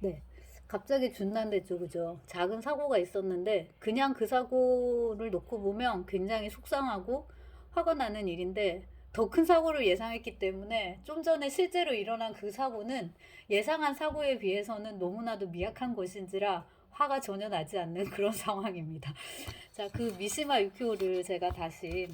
네. 갑자기 준난데죠, 그죠? 작은 사고가 있었는데, 그냥 그 사고를 놓고 보면 굉장히 속상하고 화가 나는 일인데, 더 큰 사고를 예상했기 때문에 좀 전에 실제로 일어난 그 사고는 예상한 사고에 비해서는 너무나도 미약한 것인지라 화가 전혀 나지 않는 그런 상황입니다. 자, 그 미시마 유키오를 제가 다시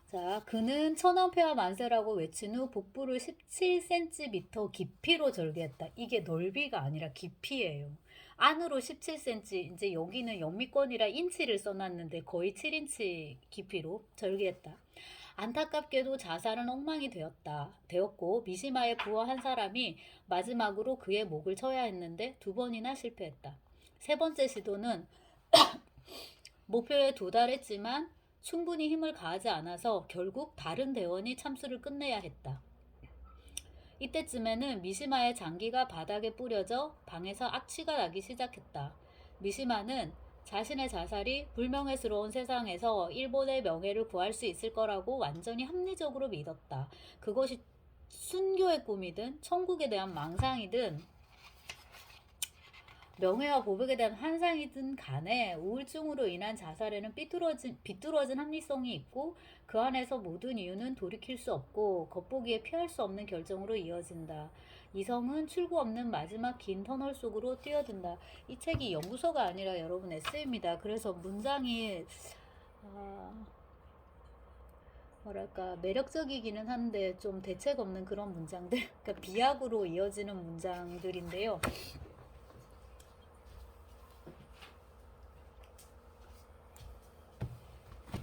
자, 그는 천원페아 만세라고 외친 후 복부를 17cm 깊이로 절개했다. 이게 넓이가 아니라 깊이예요. 안으로 17cm, 이제 여기는 영미권이라 인치를 써놨는데 거의 7인치 깊이로 절개했다. 안타깝게도 자살은 엉망이 되었고 미시마의 부하 한 사람이 마지막으로 그의 목을 쳐야 했는데 두 번이나 실패했다. 세 번째 시도는 목표에 도달했지만 충분히 힘을 가하지 않아서 결국 다른 대원이 참수를 끝내야 했다. 이때쯤에는 미시마의 장기가 바닥에 뿌려져 방에서 악취가 나기 시작했다. 미시마는 자신의 자살이 불명예스러운 세상에서 일본의 명예를 구할 수 있을 거라고 완전히 합리적으로 믿었다. 그것이 순교의 꿈이든 천국에 대한 망상이든 명예와 보복에 대한 환상이든 간에 우울증으로 인한 자살에는 비뚤어진 합리성이 있고 그 안에서 모든 이유는 돌이킬 수 없고 겉보기에 피할 수 없는 결정으로 이어진다. 이성은 출구 없는 마지막 긴 터널 속으로 뛰어든다. 이 책이 연구서가 아니라 여러분 에세이입니다. 그래서 문장이 뭐랄까 매력적이기는 한데 좀 대책 없는 그런 문장들, 그러니까 비약으로 이어지는 문장들인데요.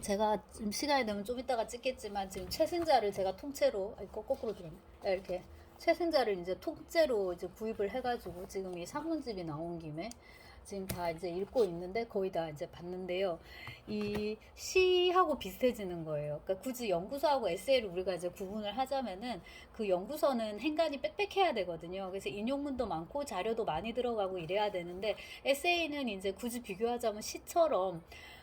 제가 지금 시간이 되면 좀 이따가 찍겠지만 지금 최신자를 제가 통째로 거꾸로 들었네. 이렇게 최신자를 이제 통째로 이제 구입을 해가지고 지금 이 산문집이 나온 김에 지금 다 이제 읽고 있는데 거의 다 이제 봤는데요. 이 시하고 비슷해지는 거예요. 그러니까 굳이 연구서하고 에세이를 우리가 이제 구분을 하자면은 그 연구서는 행간이 빽빽해야 되거든요. 그래서 인용문도 많고 자료도 많이 들어가고 이래야 되는데 에세이는 이제 굳이 비교하자면 시처럼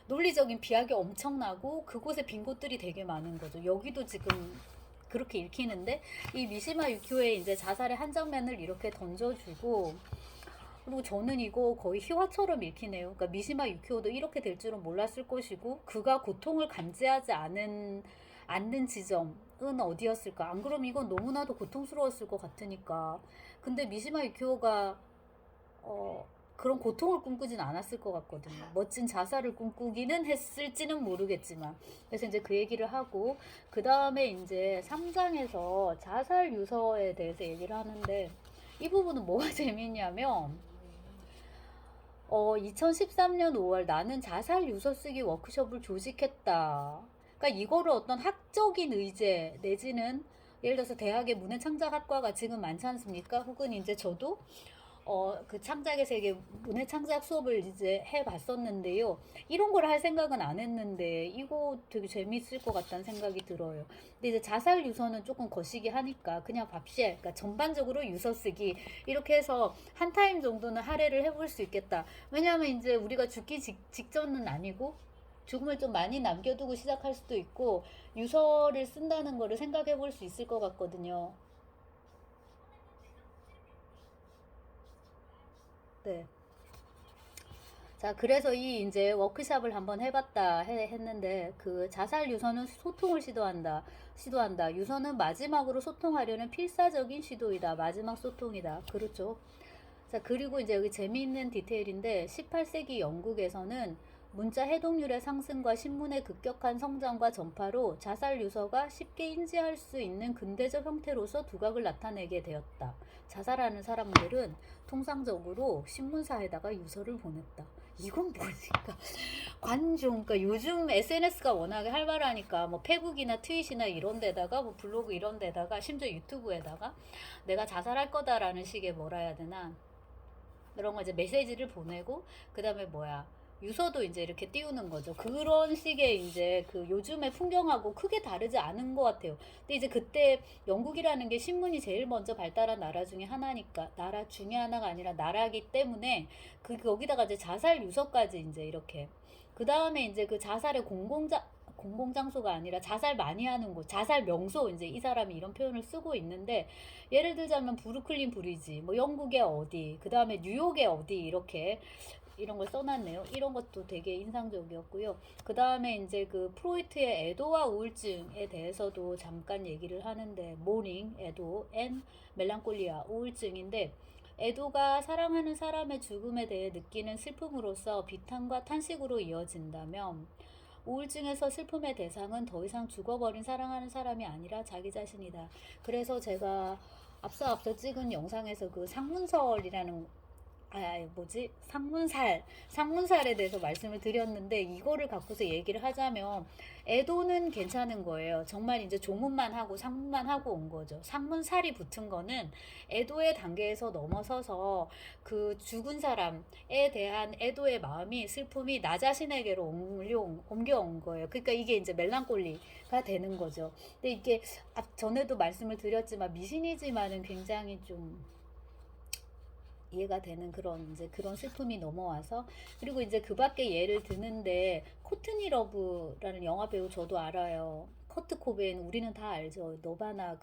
논리적인 비약이 엄청나고 그곳에 빈 곳들이 되게 많은 거죠. 여기도 지금 그렇게 읽히는데 이 미시마 유키오의 이제 자살의 한 장면을 이렇게 던져주고 그리고 저는 이거 거의 희화처럼 읽히네요. 그러니까 미시마 유키오도 이렇게 될 줄은 몰랐을 것이고 그가 고통을 감지하지 않는 지점은 어디였을까? 안 그럼 이건 너무나도 고통스러웠을 것 같으니까. 근데 미시마 유키오가 그런 고통을 꿈꾸진 않았을 것 같거든요. 멋진 자살을 꿈꾸기는 했을지는 모르겠지만. 그래서 이제 그 얘기를 하고, 그 다음에 이제 3장에서 자살 유서에 대해서 얘기를 하는데, 이 부분은 뭐가 재밌냐면, 2013년 5월 나는 자살 유서 쓰기 워크숍을 조직했다. 그러니까 이거를 어떤 학적인 의제 내지는 예를 들어서 대학의 문해창작학과가 지금 많지 않습니까? 혹은 이제 저도 그 창작의 세계 문해 창작 수업을 이제 해봤었는데요. 이런 걸 할 생각은 안 했는데 이거 되게 재밌을 것 같다는 생각이 들어요. 근데 이제 자살 유서는 조금 거시기 하니까 그냥 밥시에 그러니까 전반적으로 유서 쓰기 이렇게 해서 한 타임 정도는 할애를 해볼 수 있겠다. 왜냐하면 이제 우리가 죽기 직전은 아니고 죽음을 좀 많이 남겨두고 시작할 수도 있고 유서를 쓴다는 거를 생각해 볼 수 있을 것 같거든요. 네. 자, 그래서 이 이제 워크샵을 한번 해봤다 했는데 그 자살 유서는 소통을 시도한다. 유서는 마지막으로 소통하려는 필사적인 시도이다. 마지막 소통이다. 그렇죠. 자, 그리고 이제 여기 재미있는 디테일인데 18세기 영국에서는 문자 해독률의 상승과 신문의 급격한 성장과 전파로 자살 유서가 쉽게 인지할 수 있는 근대적 형태로서 두각을 나타내게 되었다. 자살하는 사람들은 통상적으로 신문사에다가 유서를 보냈다. 이건 뭐니까 관중 그러니까 요즘 SNS가 워낙에 활발하니까 뭐 페북이나 트윗이나 이런 데다가 뭐 블로그 이런 데다가 심지어 유튜브에다가 내가 자살할 거다라는 식의 뭐라 해야 되나 그런 거 이제 메시지를 보내고 그다음에 뭐야 유서도 이제 이렇게 띄우는 거죠. 그런 식의 이제 그 요즘의 풍경하고 크게 다르지 않은 것 같아요. 근데 이제 그때 영국이라는 게 신문이 제일 먼저 발달한 나라 중에 하나니까 나라 중에 하나가 아니라 나라기 때문에 그 거기다가 이제 자살 유서까지 이제 이렇게 그 다음에 이제 그 자살의 공공장소가 아니라 자살 많이 하는 곳, 자살 명소, 이제 이 사람이 이런 표현을 쓰고 있는데, 예를 들자면 브루클린 브리지, 뭐 영국의 어디, 그 다음에 뉴욕의 어디, 이렇게 이런 걸 써놨네요. 이런 것도 되게 인상적이었고요. 그 다음에 이제 그 프로이트의 애도와 우울증에 대해서도 잠깐 얘기를 하는데, 모닝, 애도, 앤 멜랑콜리아, 우울증인데, 애도가 사랑하는 사람의 죽음에 대해 느끼는 슬픔으로서 비탄과 탄식으로 이어진다면, 우울증에서 슬픔의 대상은 더 이상 죽어버린 사랑하는 사람이 아니라 자기 자신이다. 그래서 제가 앞서 찍은 영상에서 그 상문설이라는, 뭐지? 상문살에 대해서 말씀을 드렸는데, 이거를 갖고서 얘기를 하자면, 애도는 괜찮은 거예요. 정말 이제 조문만 하고 상문만 하고 온 거죠. 상문살이 붙은 거는 애도의 단계에서 넘어서서 그 죽은 사람에 대한 애도의 마음이, 슬픔이 나 자신에게로 옮겨온 거예요. 그러니까 이게 이제 멜랑콜리가 되는 거죠. 근데 이게 전에도 말씀을 드렸지만 미신이지만은 굉장히 좀 이해가 되는 그런 이제 그런 슬픔이 넘어와서, 그리고 이제 그 밖에 예를 드는데, 코트니 러브라는 영화 배우 저도 알아요. 커트 코베인 우리는 다 알죠. 너바나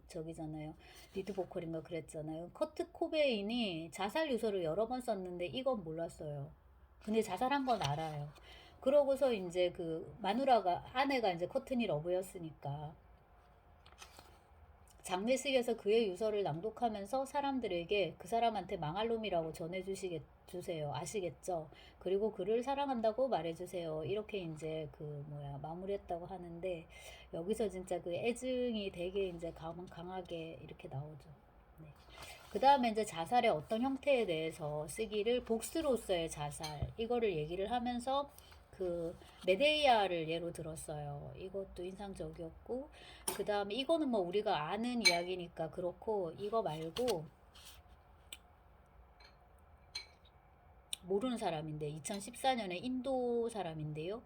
저기잖아요. 리드 보컬인가 그랬잖아요. 커트 코베인이 자살 유서를 여러 번 썼는데 이건 몰랐어요. 근데 자살한 건 알아요. 그러고서 이제 그 마누라가, 아내가 이제 커트니 러브였으니까 장례식에서 그의 유서를 낭독하면서 사람들에게 그 사람한테 망할 놈이라고 전해주세요. 아시겠죠? 그리고 그를 사랑한다고 말해주세요. 이렇게 이제 마무리했다고 하는데, 여기서 진짜 그 애증이 되게 이제 강하게 이렇게 나오죠. 네. 그 다음에 이제 자살의 어떤 형태에 대해서 쓰기를, 복수로서의 자살, 이거를 얘기를 하면서 그 메데이아를 예로 들었어요. 이것도 인상적이었고, 그 다음에 이거는 뭐 우리가 아는 이야기니까 그렇고, 이거 말고 모르는 사람인데 2014년에 인도 사람인데요.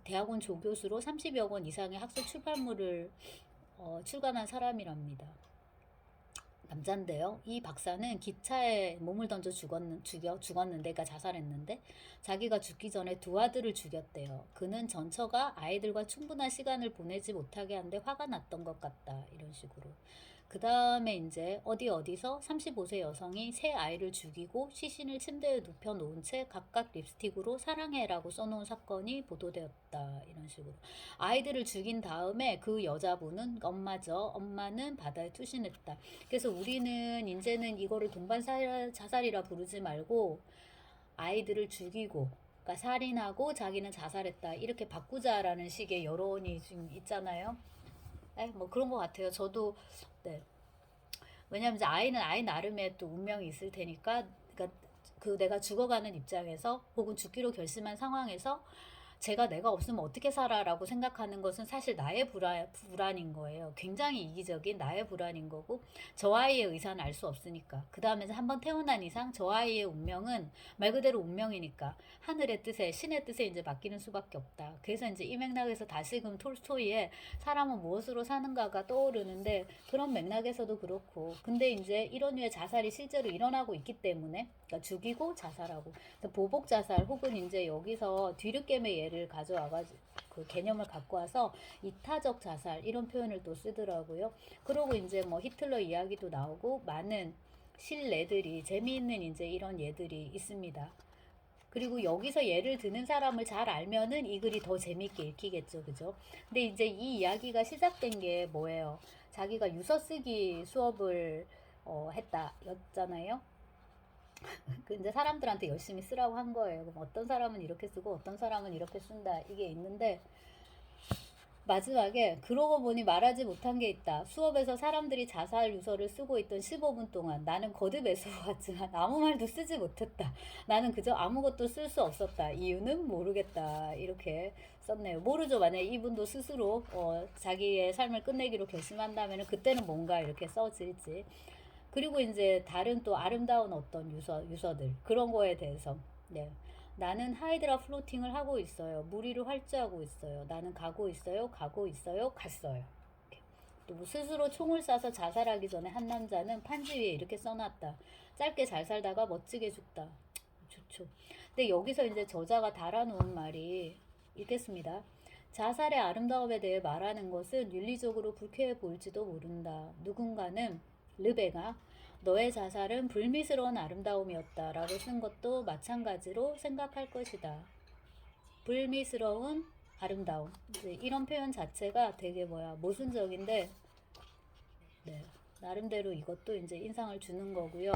대학원 조교수로 30여 권 이상의 학술 출판물을 출간한 사람이랍니다. 남잔데요. 이 박사는 기차에 몸을 던져 죽었는데, 그러니까 자살했는데, 자기가 죽기 전에 두 아들을 죽였대요. 그는 전처가 아이들과 충분한 시간을 보내지 못하게 한데 화가 났던 것 같다. 이런 식으로. 그 다음에 이제 어디서 35세 여성이 세 아이를 죽이고 시신을 침대에 눕혀놓은 채 각각 립스틱으로 사랑해라고 써놓은 사건이 보도되었다. 이런 식으로. 아이들을 죽인 다음에 그 여자분은 엄마는 바다에 투신했다. 그래서 우리는 이제는 이거를 동반 자살이라 부르지 말고 아이들을 죽이고, 그러니까 살인하고 자기는 자살했다, 이렇게 바꾸자라는 식의 여론이 지금 있잖아요. 뭐 그런 것 같아요. 저도. 네. 왜냐면 이제 아이는 아이 나름의 또 운명이 있을 테니까, 그러니까 그 내가 죽어가는 입장에서 혹은 죽기로 결심한 상황에서 내가 없으면 어떻게 살아라고 생각하는 것은 사실 나의 불안인 거예요. 굉장히 이기적인 나의 불안인 거고, 저 아이의 의사는 알 수 없으니까. 그 다음에 한번 태어난 이상 저 아이의 운명은 말 그대로 운명이니까 하늘의 뜻에, 신의 뜻에 이제 맡기는 수밖에 없다. 그래서 이제 이 맥락에서 다시금 톨스토이의 사람은 무엇으로 사는가가 떠오르는데, 그런 맥락에서도 그렇고, 근데 이제 이런 류의 자살이 실제로 일어나고 있기 때문에, 그러니까 죽이고 자살하고, 보복 자살, 혹은 이제 여기서 뒤늦게의 예를 가져와가지고 그 개념을 갖고 와서 이타적 자살, 이런 표현을 또 쓰더라고요. 그리고 이제 뭐 히틀러 이야기도 나오고 많은 실례들이, 재미있는 이제 이런 예들이 있습니다. 그리고 여기서 예를 드는 사람을 잘 알면은 이 글이 더 재밌게 읽히겠죠, 그죠? 근데 이제 이 이야기가 시작된 게 뭐예요? 자기가 유서 쓰기 수업을 했다 였잖아요. 근데 사람들한테 열심히 쓰라고 한 거예요. 그럼 어떤 사람은 이렇게 쓰고 어떤 사람은 이렇게 쓴다, 이게 있는데, 마지막에 그러고 보니 말하지 못한 게 있다. 수업에서 사람들이 자살 유서를 쓰고 있던 15분 동안 나는 거듭 애써왔지만 아무 말도 쓰지 못했다. 나는 그저 아무것도 쓸 수 없었다. 이유는 모르겠다. 이렇게 썼네요. 모르죠. 만약에 이분도 스스로 자기의 삶을 끝내기로 결심한다면 그때는 뭔가 이렇게 써질지. 그리고 이제 다른 또 아름다운 어떤 유서들, 그런 거에 대해서, 네. 나는 하이드라 플로팅을 하고 있어요. 물 위를 활주하고 있어요. 나는 가고 있어요. 갔어요. 또 스스로 총을 쏴서 자살하기 전에 한 남자는 판지 위에 이렇게 써놨다. 짧게 잘 살다가 멋지게 죽다. 좋죠. 근데 여기서 이제 저자가 달아놓은 말이, 읽겠습니다. 자살의 아름다움에 대해 말하는 것은 윤리적으로 불쾌해 보일지도 모른다. 누군가는 르베가 너의 자살은 불미스러운 아름다움이었다 라고 쓴 것도 마찬가지로 생각할 것이다. 불미스러운 아름다움. 이제 이런 표현 자체가 되게 모순적인데, 네, 나름대로 이것도 이제 인상을 주는 거고요.